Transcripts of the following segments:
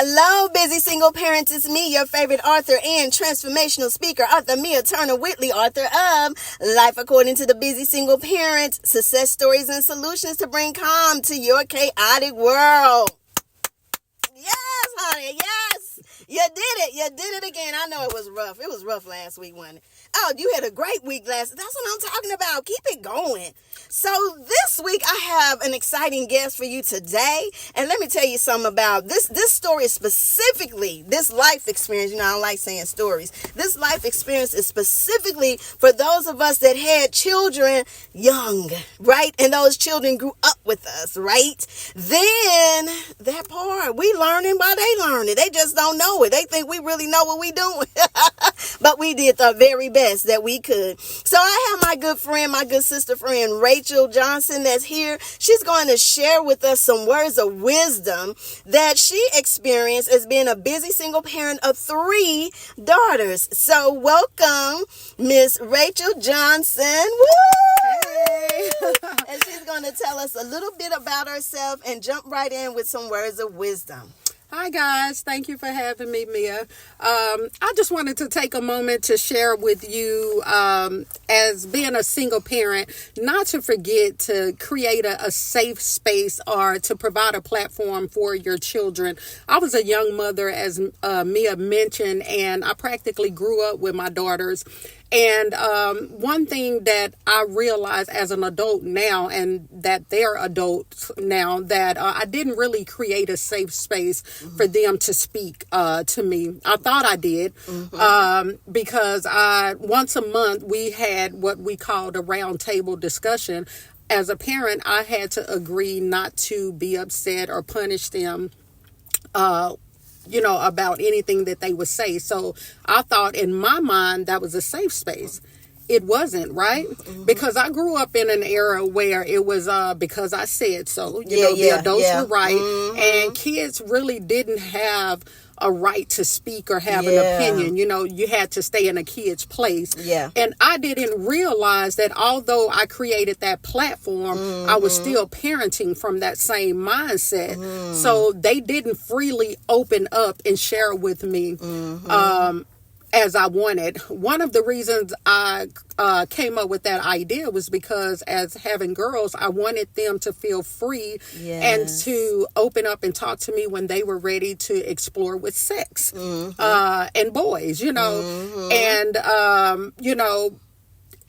Hello, busy single parents. It's me, your favorite author and transformational speaker, Author Mia Turner Whitley, author of Life According to the Busy Single Parent, Success Stories and Solutions to Bring Calm to Your Chaotic World. Yes, honey, yes. You did it. You did it again. I know it was rough. It was rough last week, wasn't it? Oh, you had a great week last. That's what I'm talking about. Keep it going. So this week I have an exciting guest for you today. And let me tell you something about this story specifically, this life experience. You know, I don't like saying stories. This life experience is specifically for those of us that had children young, right? And those children grew up with us, right? Then that part, we learning while they learning. They just don't know it. They think we really know what we doing. But we did the very best that we could. So I have my good friend, my good sister friend, Rachael Johnson, that's here. She's going to share with us some words of wisdom that she experienced as being a busy single parent of 3 daughters. So welcome, Miss Rachael Johnson. Woo! Hey. And she's going to tell us a little bit about herself and jump right in with some words of wisdom. Hi guys, thank you for having me, Mia. I just wanted to take a moment to share with you, as being a single parent, not to forget to create a safe space or to provide a platform for your children. I was a young mother, as Mia mentioned, and I practically grew up with my daughters. And one thing that I realized as an adult now, and that they're adults now, that I didn't really create a safe space for them to speak to me. I thought I did, because once a month we had what we called a round table discussion. As a parent, I had to agree not to be upset or punish them about anything that they would say. So I thought in my mind that was a safe space. It wasn't, right? Because I grew up in an era where it was because I said so. The adults were right. And kids really didn't have a right to speak or have an opinion. You had to stay in a kid's place. Yeah. And I didn't realize that although I created that platform, I was still parenting from that same mindset. So they didn't freely open up and share with me as I wanted. One of the reasons I came up with that idea was because as having girls, I wanted them to feel free and to open up and talk to me when they were ready to explore with sex and boys, and,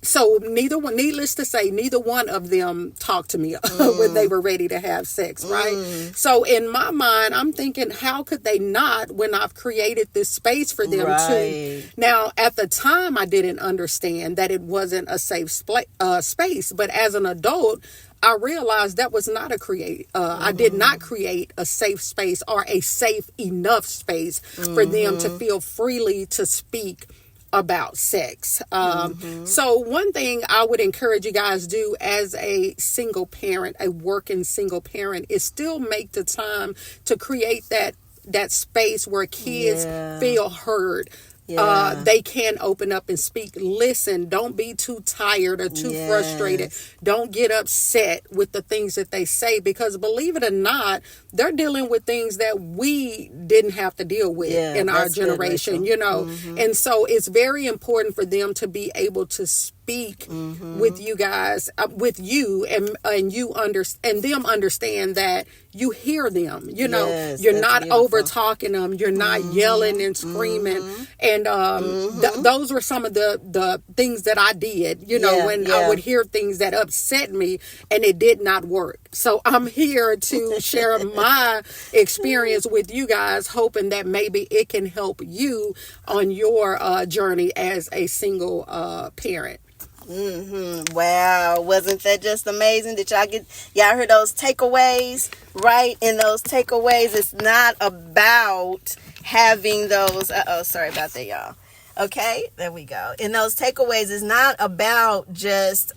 so needless to say, neither one of them talked to me when they were ready to have sex, right? So in my mind, I'm thinking, how could they not when I've created this space for them to? Now, at the time, I didn't understand that it wasn't a safe space, but as an adult, I realized that was not I did not create a safe space or a safe enough space for them to feel freely to speak about sex. So one thing I would encourage you guys do as a single parent, a working single parent, is still make the time to create that space where kids feel heard. They can open up and speak. Listen, don't be too tired or too frustrated. Don't get upset with the things that they say, because believe it or not, they're dealing with things that we didn't have to deal with in our generation, And so it's very important for them to be able to speak with you guys, with you, and you and them understand that you hear them. You're not over talking them. You're not yelling and screaming. And those were some of the things that I did. When I would hear things that upset me, and it did not work. So I'm here to share my experience with you guys, hoping that maybe it can help you on your journey as a single parent. Wow, wasn't that just amazing? Did y'all heard those takeaways, right? And those takeaways, it's not about having those, sorry about that, y'all. Okay, there we go. And those takeaways is not about just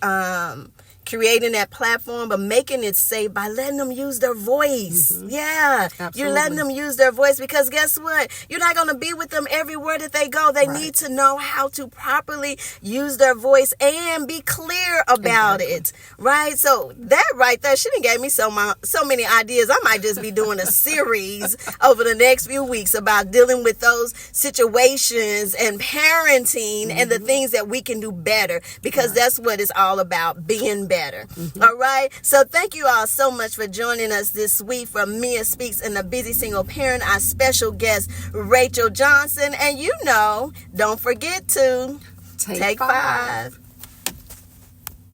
creating that platform, but making it safe by letting them use their voice. Yeah. Absolutely. You're letting them use their voice, because guess what? You're not going to be with them everywhere that they go. They need to know how to properly use their voice and be clear about it. Right? So that right there, she done gave me so many ideas. I might just be doing a series over the next few weeks about dealing with those situations and parenting and the things that we can do better, because that's what it's all about, being better. All right. So thank you all so much for joining us this week from Mia Speaks and the Busy Single Parent, our special guest, Rachael Johnson. And don't forget to take 5.